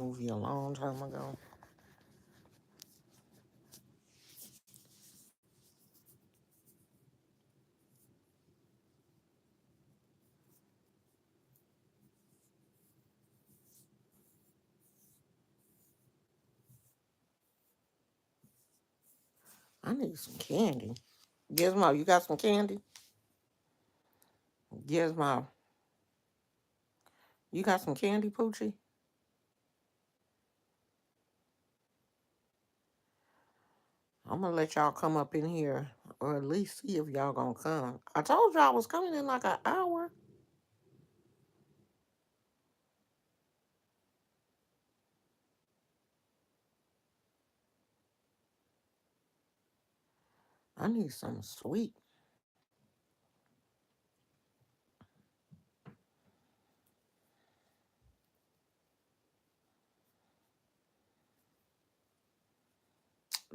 movie a long time ago. I need some candy. Gizmo, you got some candy? Gizmo, you got some candy, Poochie? I'm gonna let y'all come up in here, or at least see if y'all gonna come. I told y'all I was coming in like an hour. I need something sweet.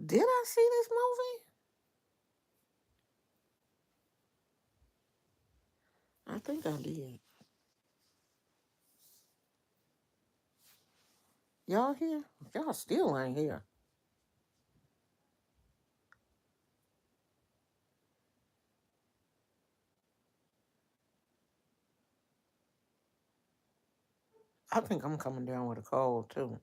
Did I see this movie? I think I did. Y'all here? Y'all still ain't here. I think I'm coming down with a cold too.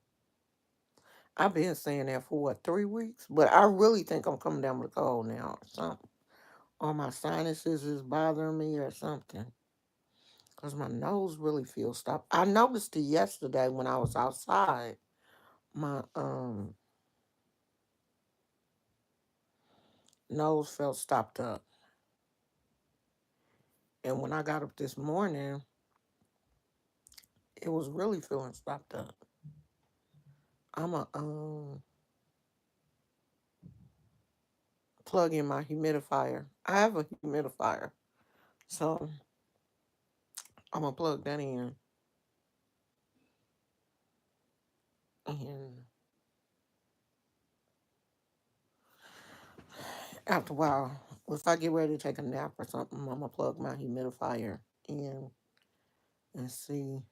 I've been saying that for what, 3 weeks? But I really think I'm coming down with a cold now or something. Or my sinuses is bothering me or something. Because my nose really feels stopped. I noticed it yesterday when I was outside. My nose felt stopped up. And when I got up this morning, it was really feeling stopped up. I'm a plug in my humidifier. I have a humidifier. So I'm gonna plug that in. And after a while, if I get ready to take a nap or something, I'm gonna plug my humidifier in and see.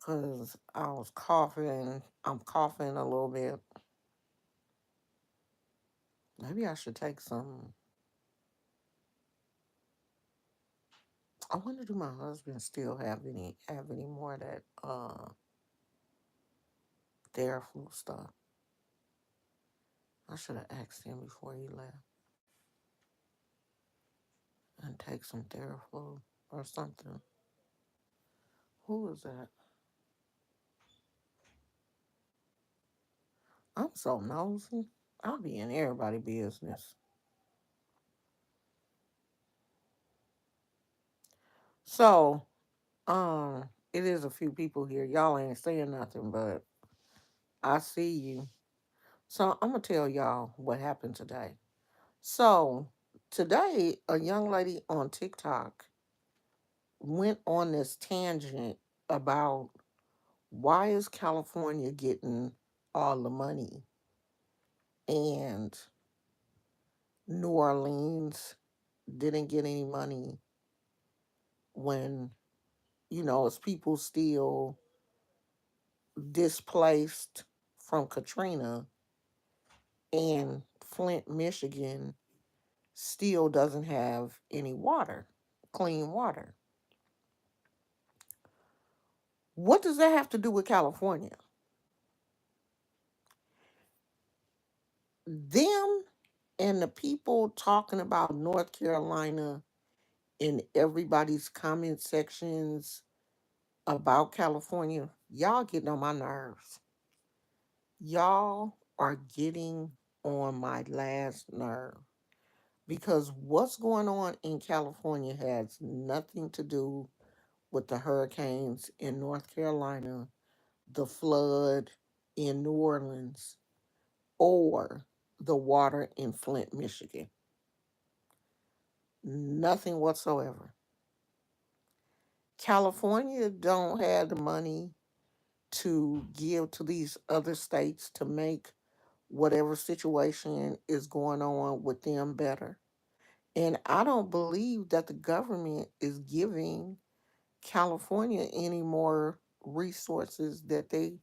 Cause I was coughing. I'm coughing a little bit. Maybe I should take some. I wonder, do my husband still have any more of that Theraflu stuff? I should have asked him before he left and take some Theraflu or something. Who is that? I'm so nosy. I'll be in everybody's business. So, it is a few people here. Y'all ain't saying nothing, but I see you. So I'm gonna tell y'all what happened today. So today, a young lady on TikTok went on this tangent about why is California getting all the money and New Orleans didn't get any money when, it's people still displaced from Katrina, and Flint, Michigan still doesn't have any water, clean water. What does that have to do with California? Them and the people talking about North Carolina in everybody's comment sections about California, y'all getting on my nerves. Y'all are getting on my last nerve because what's going on in California has nothing to do with the hurricanes in North Carolina, the flood in New Orleans, or the water in Flint, Michigan. Nothing whatsoever. California don't have the money to give to these other states to make whatever situation is going on with them better. And I don't believe that the government is giving California any more. resources that they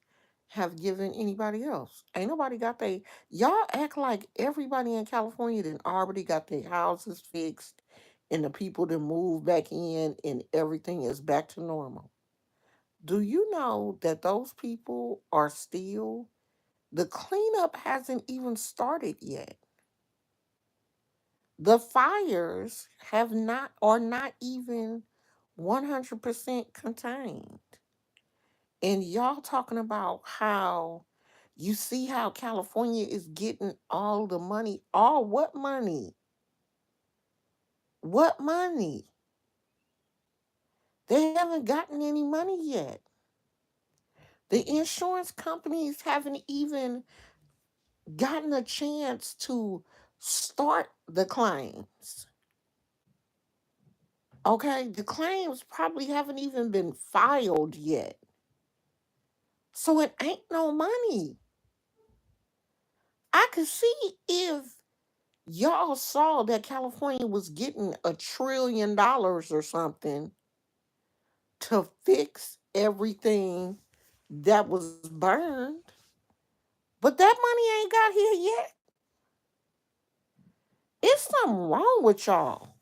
have given anybody else. Ain't nobody got they y'all act like everybody in California that already got their houses fixed and the people that move back in and everything is back to normal. Do you know that those people are still the cleanup hasn't even started yet. The fires have not are not even 100% contained. And y'all talking about how you see how California is getting all the money. All what money? What money? They haven't gotten any money yet. The insurance companies haven't even gotten a chance to start the claims. Okay, the claims probably haven't even been filed yet. So it ain't no money. I could see if y'all saw that California was getting $1 trillion or something to fix everything that was burned. But that money ain't got here yet. It's something wrong with y'all.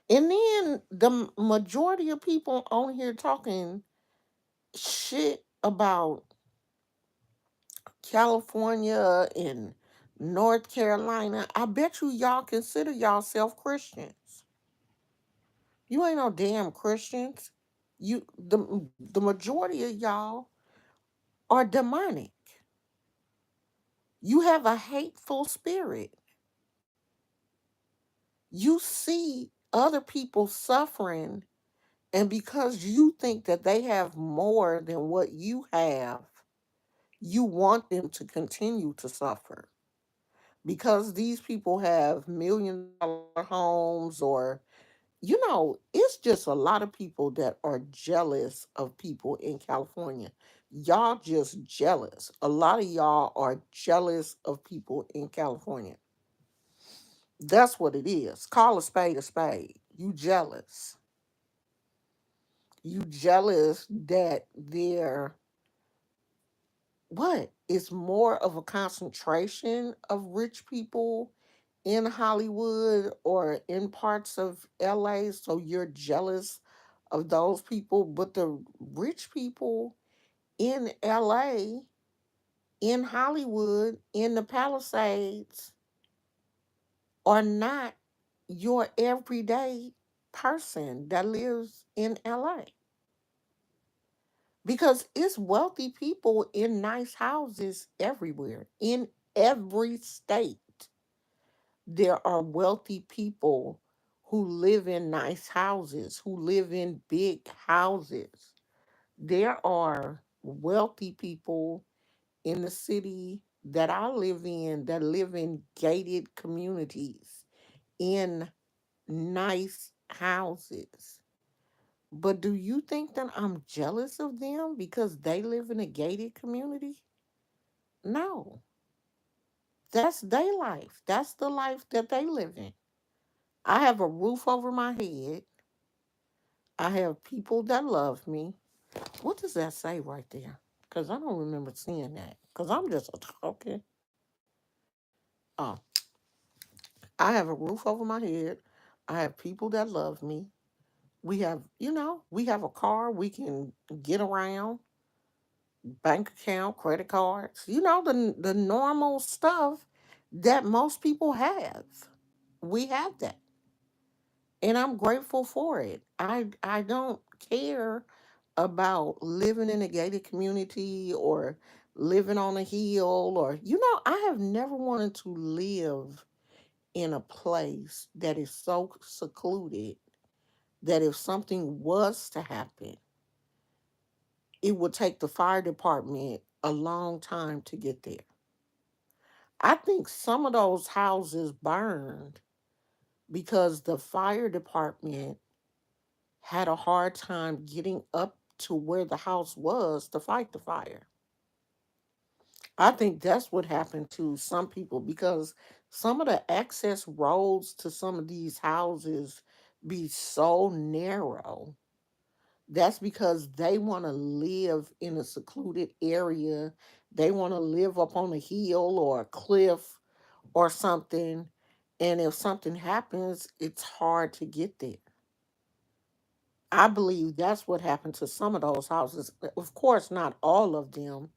And then the majority of people on here talking shit about California and North Carolina. I bet you y'all consider yourself Christians. You ain't no damn Christians. The majority of y'all are demonic. You have a hateful spirit. You see other people suffering, and because you think that they have more than what you have, you want them to continue to suffer. Because these people have $1 million homes, or it's just a lot of people that are jealous of people in California. Y'all just jealous. A lot of y'all are jealous of people in California. That's what it is. Call a spade a spade. You jealous. You jealous that they're what? It's more of a concentration of rich people in Hollywood or in parts of LA, so you're jealous of those people. But the rich people in LA, in Hollywood, in the Palisades are not your everyday person that lives in LA. Because it's wealthy people in nice houses everywhere, in every state. There are wealthy people who live in nice houses, who live in big houses. There are wealthy people in the city that I live in that live in gated communities, in nice houses. But do you think that I'm jealous of them because they live in a gated community? No. That's their life. That's the life that they live in. I have a roof over my head. I have people that love me. What does that say right there? Because I don't remember seeing that. Because I'm just talking. Oh, I have a roof over my head. I have people that love me. We have a car. We can get around, bank account, credit cards, the normal stuff that most people have. We have that. And I'm grateful for it. I don't care about living in a gated community or living on a hill, or I have never wanted to live in a place that is so secluded that if something was to happen, it would take the fire department a long time to get there. I think some of those houses burned because the fire department had a hard time getting up to where the house was to fight the fire. I think that's what happened to some people because some of the access roads to some of these houses be so narrow That's because they want to live in a secluded area. They want to live up on a hill or a cliff or something. And if something happens, it's hard to get there. I believe that's what happened to some of those houses. Of course, not all of them,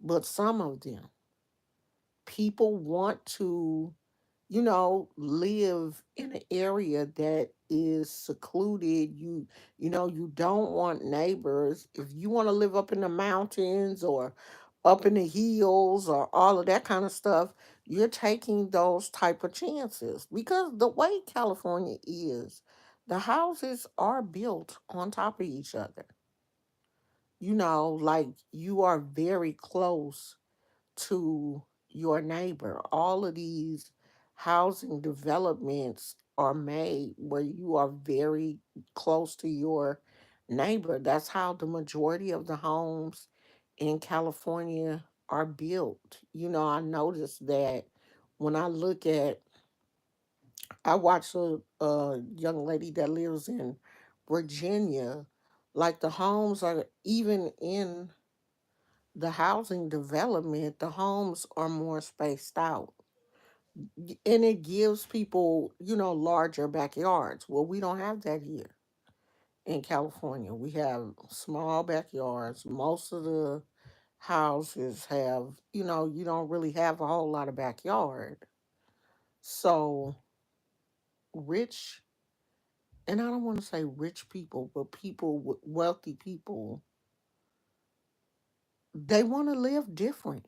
but some of them. People want to, live in an area that is secluded. You don't want neighbors. If you want to live up in the mountains or up in the hills or all of that kind of stuff, you're taking those type of chances because the way California is, the houses are built on top of each other. Like you are very close to your neighbor. All of these housing developments are made where you are very close to your neighbor. That's how the majority of the homes in California are built. I noticed that when I watch a young lady that lives in Virginia, like the homes are even in the housing development, the homes are more spaced out. And it gives people, larger backyards. Well, we don't have that here in California. We have small backyards. Most of the houses have, you don't really have a whole lot of backyard. So, rich, and I don't want to say rich people, but wealthy people, they want to live different.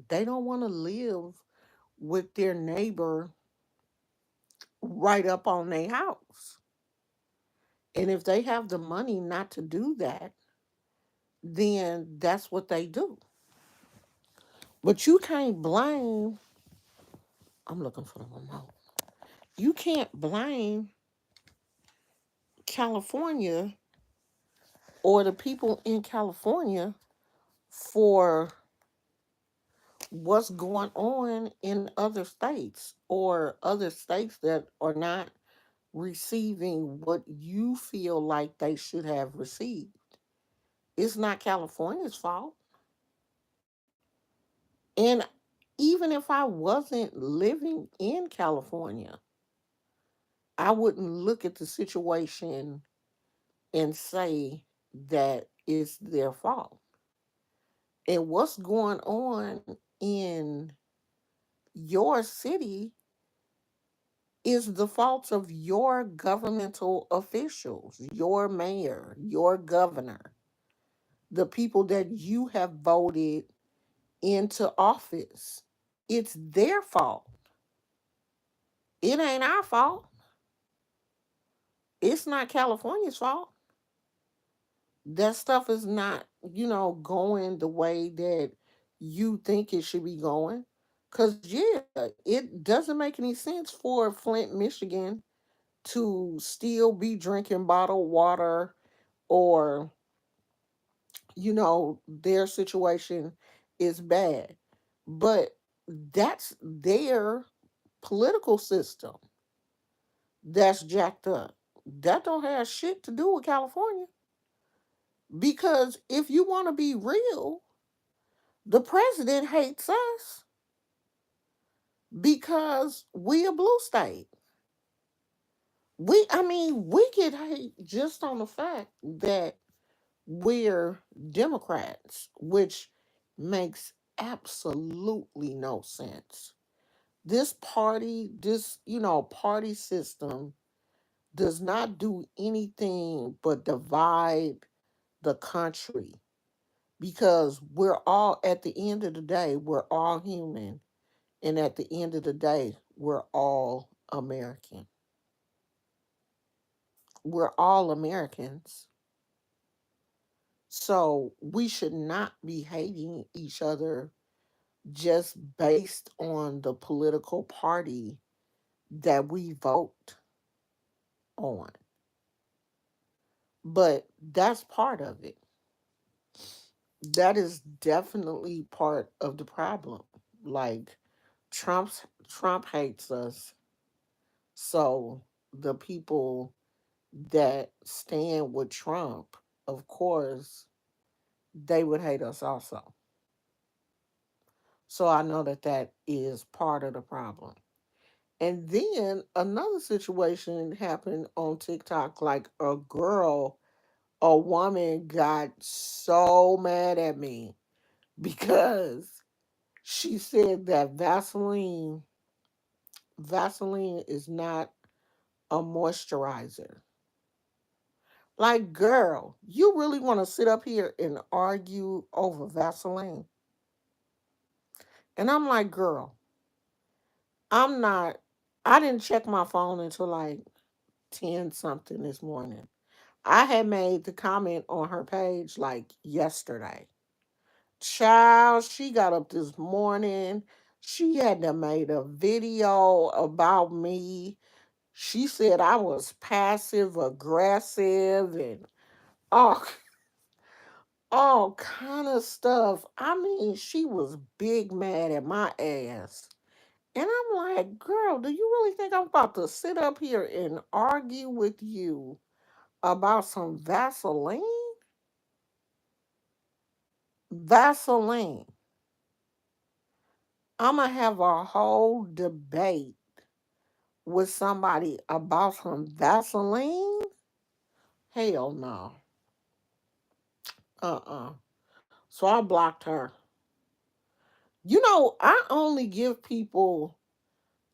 They don't want to live with their neighbor right up on their house. And if they have the money not to do that, then that's what they do. But you can't blame, I'm looking for the remote. You can't blame California or the people in California for what's going on in other states or other states that are not receiving what you feel like they should have received. It's not California's fault. And even if I wasn't living in California, I wouldn't look at the situation and say that it's their fault. And what's going on in your city is the fault of your governmental officials, your mayor, your governor, the people that you have voted into office. It's their fault. It ain't our fault. It's not California's fault. That stuff is not, going the way that you think it should be going. Because, yeah, it doesn't make any sense for Flint, Michigan to still be drinking bottled water or, their situation is bad. But that's their political system that's jacked up. That don't have shit to do with California. Because if you want to be real, the president hates us because we a blue state. We get hate just on the fact that we're Democrats, which makes absolutely no sense. This party system does not do anything but divide the country because we're all, at the end of the day, we're all human. And at the end of the day, we're all American. We're all Americans. So we should not be hating each other just based on the political party that we vote on. But that's part of it. That is definitely part of the problem. Like Trump hates us. So the people that stand with Trump of course, they would hate us also. So I know that that is part of the problem. And then another situation happened on TikTok, like a woman got so mad at me because she said that Vaseline is not a moisturizer. Like, girl, you really want to sit up here and argue over Vaseline? And I'm like, girl, I'm not, I didn't check my phone until like 10 something this morning. I had made the comment on her page like yesterday. Child, she got up this morning. She had to made a video about me. She said I was passive aggressive and all, all kind of stuff. I mean, she was big mad at my ass. And I'm like, girl, do you really think I'm about to sit up here and argue with you about some Vaseline? Vaseline. I'm going to have a whole debate with somebody about some Vaseline? Hell no. Uh-uh. So I blocked her. You know, I only give people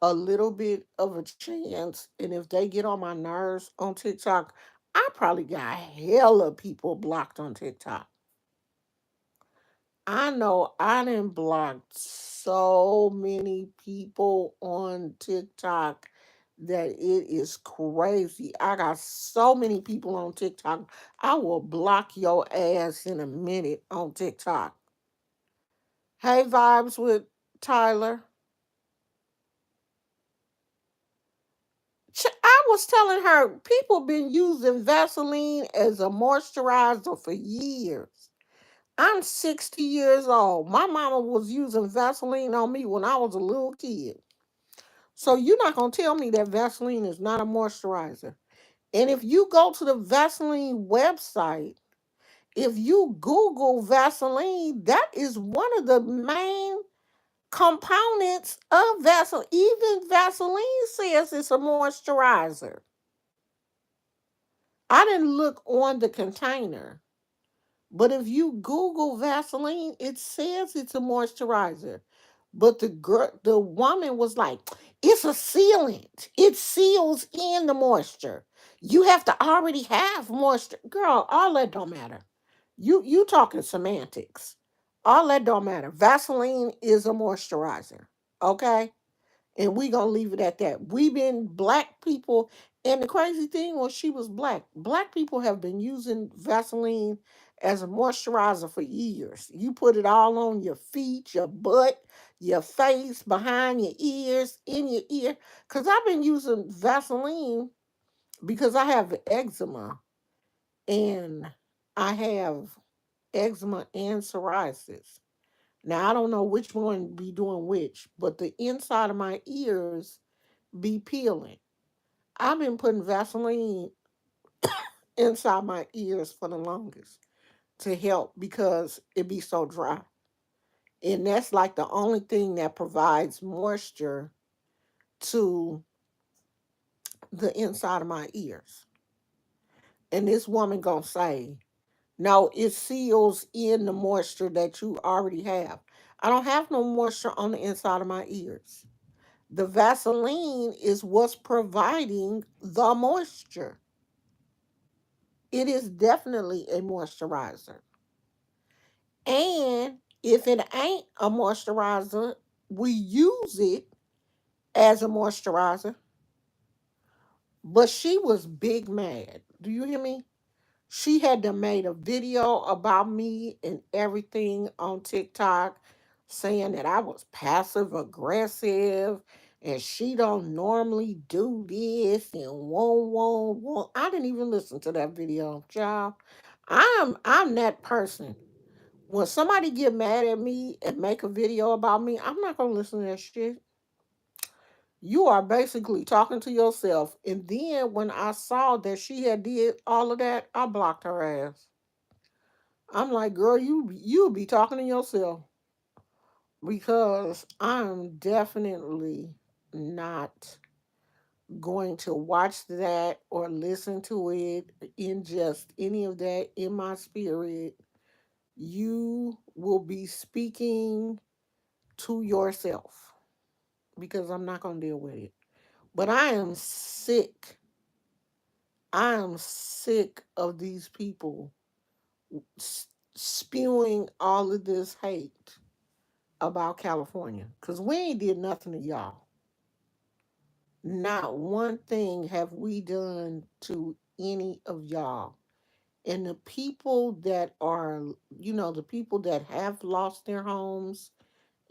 a little bit of a chance, and if they get on my nerves on TikTok, I probably got hella people blocked on TikTok. I know I done blocked so many people on TikTok that it is crazy. I got so many people on TikTok. I will block your ass in a minute on TikTok. Hey, vibes with Tyler. I was telling her people been using Vaseline as a moisturizer for years. I'm 60 years old. My mama was using Vaseline on me when I was a little kid. So you're not going to tell me that Vaseline is not a moisturizer. And if you go to the Vaseline website, if you Google Vaseline, that is one of the main components of Vaseline. Even Vaseline says it's a moisturizer. I didn't look on the container. But if you Google Vaseline, it says it's a moisturizer. But the woman was like, it's a sealant. It seals in the moisture. You have to already have moisture. Girl, all that don't matter. You talking semantics. All that don't matter. Vaseline is a moisturizer. Okay? And we gonna leave it at that. We been black people, and the crazy thing was she was black. Black people have been using Vaseline as a moisturizer for years. You put it all on your feet, your butt, your face, behind your ears, in your ear. Cause I've been using Vaseline because I have eczema, and I have eczema and psoriasis. Now I don't know which one be doing which, but the inside of my ears be peeling. I've been putting Vaseline inside my ears for the longest to help because it be so dry. And that's like the only thing that provides moisture to the inside of my ears. And this woman gonna say, no, it seals in the moisture that you already have. I don't have no moisture on the inside of my ears. The Vaseline is what's providing the moisture. It is definitely a moisturizer. And if it ain't a moisturizer, we use it as a moisturizer. But she was big mad. Do you hear me? She had to made a video about me and everything on TikTok saying that I was passive aggressive and she don't normally do this and won't. I didn't even listen to that video, child. I'm that person. When somebody get mad at me and make a video about me, I'm not gonna listen to that shit. You are basically talking to yourself. And then when I saw that she had did all of that, I blocked her ass. I'm like, girl, you be talking to yourself because I'm definitely not going to watch that or listen to it, ingest any of that in my spirit. You will be speaking to yourself because I'm not going to deal with it. But I am sick. I am sick of these people spewing all of this hate about California because we ain't did nothing to y'all. Not one thing have we done to any of y'all. And the people that are, the people that have lost their homes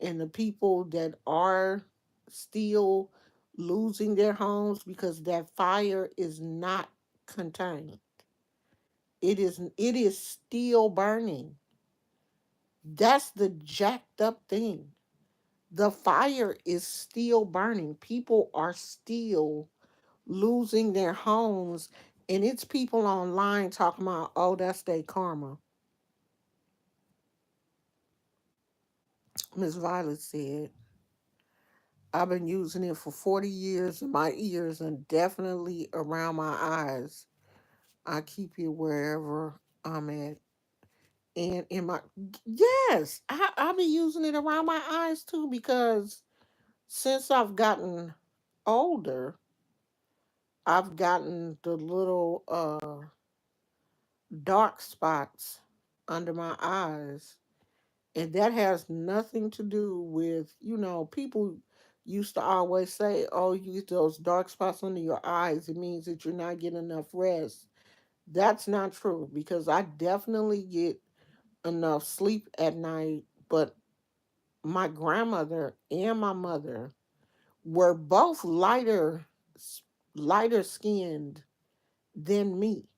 and the people that are still losing their homes because that fire is not contained. It is still burning. That's the jacked up thing. The fire is still burning. People are still losing their homes, and it's people online talking about, oh, that's their karma. Miss Violet said, I've been using it for 40 years in my ears and definitely around my eyes. I keep it wherever I'm at. And in my, yes, I've been using it around my eyes too because since I've gotten older, I've gotten the little dark spots under my eyes. And that has nothing to do with, people used to always say, oh, you get those dark spots under your eyes. It means that you're not getting enough rest. That's not true because I definitely get enough sleep at night. But my grandmother and my mother were both lighter skinned than me.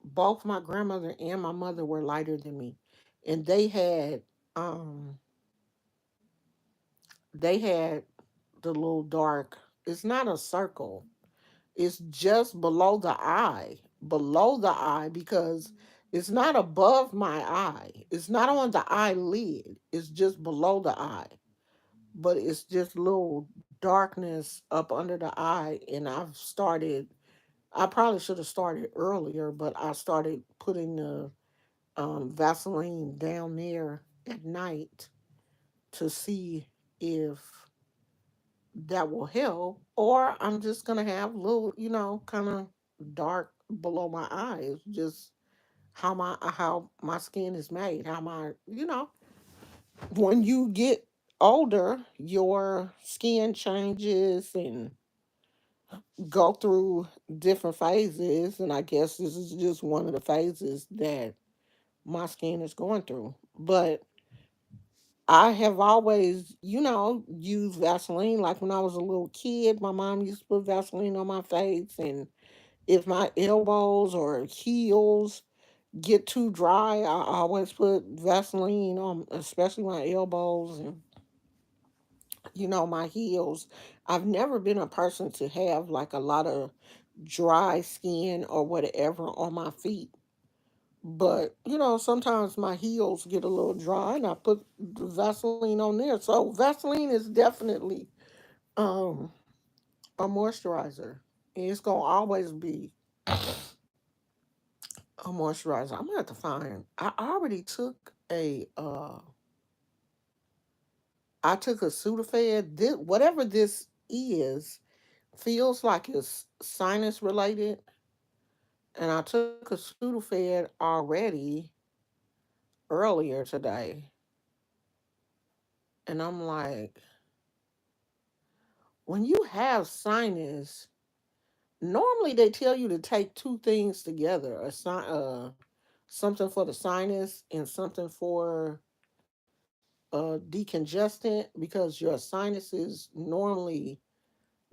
Both my grandmother and my mother were lighter than me. And um they had the little dark, it's not a circle. It's just below the eye because it's not above my eye. It's not on the eyelid. It's just below the eye. But it's just little darkness up under the eye and I probably should have started earlier, but I started putting the Vaseline down there at night to see if that will help, or I'm just gonna have little, kind of dark below my eyes, just how my skin is made, how my, when you get older, your skin changes and go through different phases, and I guess this is just one of the phases that my skin is going through. But I have always, used Vaseline. Like when I was a little kid, my mom used to put Vaseline on my face. And if my elbows or heels get too dry, I always put Vaseline on, especially my elbows and, my heels. I've never been a person to have like a lot of dry skin or whatever on my feet. But, sometimes my heels get a little dry and I put the Vaseline on there. So Vaseline is definitely um a moisturizer. And it's gonna always be a moisturizer. I'm gonna have to find I took a Sudafed. Whatever this is feels like it's sinus related. And I took a Sudafed already earlier today. And I'm like, when you have sinus, normally they tell you to take two things together: something for the sinus and something for decongestant, because your sinuses normally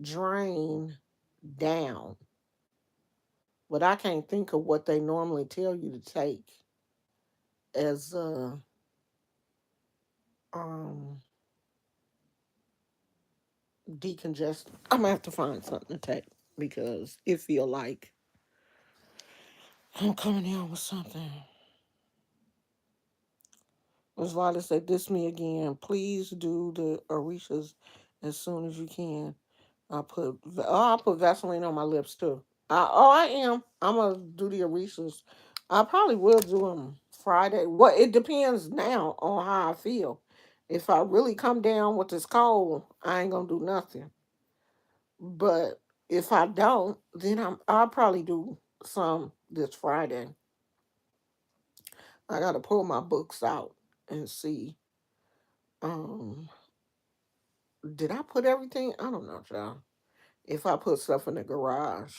drain down. But I can't think of what they normally tell you to take as um decongest. I'm gonna have to find something to take because it feel like I'm coming down with something. Miss Violet said, "This me again. Please do the Orishas as soon as you can." I'll put Vaseline on my lips too. I am. I'm gonna do the Orishas. I probably will do them Friday. Well, it depends now on how I feel. If I really come down with this cold, I ain't gonna do nothing. But if I don't, then I'll probably do some this Friday. I gotta pull my books out and see. Um, did I put everything? I don't know, child. If I put stuff in the garage,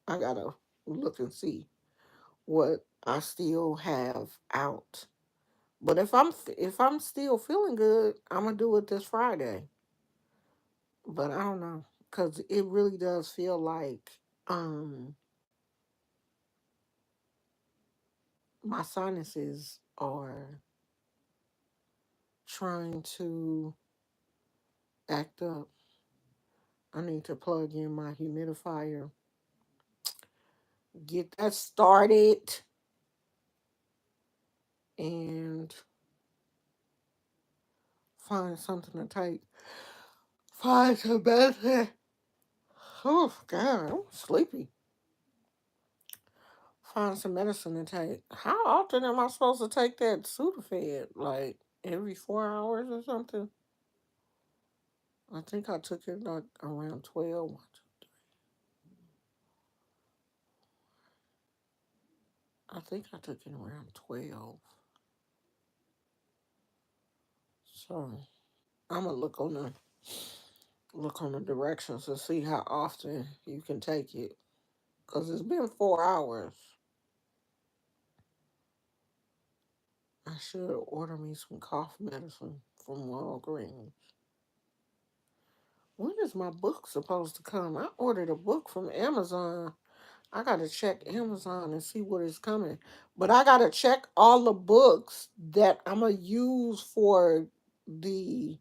I gotta look and see what I still have out. But if I'm still feeling good, I'm gonna do it this Friday. But I don't know, cause it really does feel like um my sinuses are trying to act up. I need to plug in my humidifier, get that started, and find something to take. Find some medicine. Oh God, I'm sleepy. Find some medicine to take. How often am I supposed to take that Sudafed? Like every 4 hours or something? I think I took it like around 12. I think I took it around 12. So I'm gonna look on the directions to see how often you can take it. Cause it's been 4 hours. I should order me some cough medicine from Walgreens. When is my book supposed to come? I ordered a book from Amazon. I gotta check Amazon and see what is coming. But I gotta check all the books that I'm gonna use for the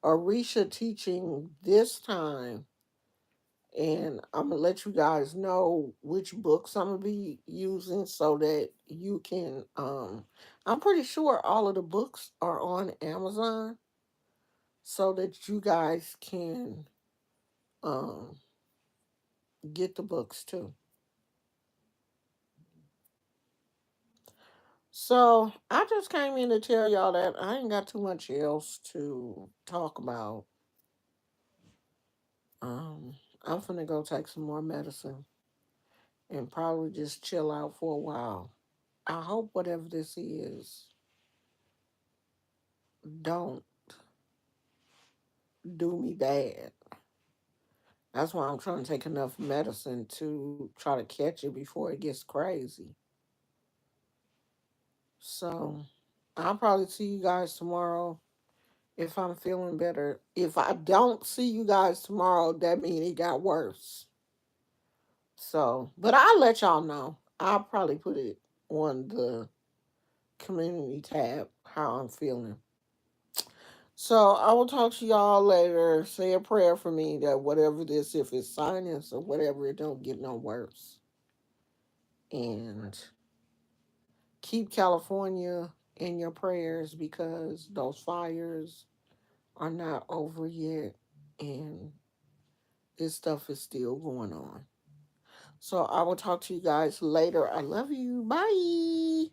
Arisha teaching this time. And I'm gonna let you guys know which books I'm gonna be using so that you can I'm pretty sure all of the books are on Amazon so that you guys can um get the books too. So I just came in to tell y'all that I ain't got too much else to talk about. Um, I'm finna go take some more medicine and probably just chill out for a while. I hope whatever this is don't do me bad. That's why I'm trying to take enough medicine to try to catch it before it gets crazy. So I'll probably see you guys tomorrow if I'm feeling better. If I don't see you guys tomorrow, that means it got worse. So, but I'll let y'all know. I'll probably put it on the community tab how I'm feeling. So I will talk to y'all later. Say a prayer for me that whatever this, if it's sinus or whatever, it don't get no worse. And keep California in your prayers because those fires are not over yet and this stuff is still going on. So I will talk to you guys later. I love you. Bye.